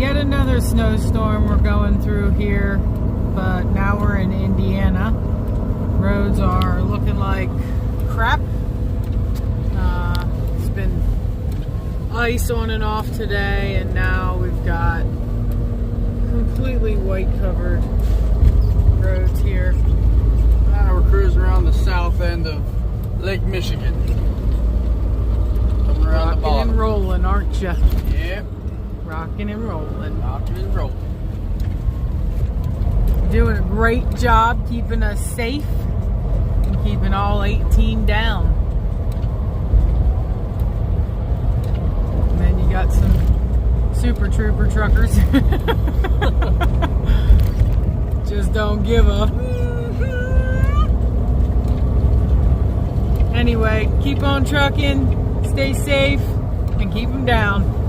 Yet another snowstorm we're going through here, but now we're in Indiana. Roads are looking like crap. It's been ice on and off today, and now we've got completely white covered roads here. Now we're cruising around the south end of Lake Michigan. Coming around the bottom. Rocking and rolling, aren't you? Yeah. Rocking and rolling. Rocking and rolling. Doing a great job keeping us safe and keeping all 18 down. And then you got some super trooper truckers. Just don't give up. Anyway, keep on trucking, stay safe, and keep them down.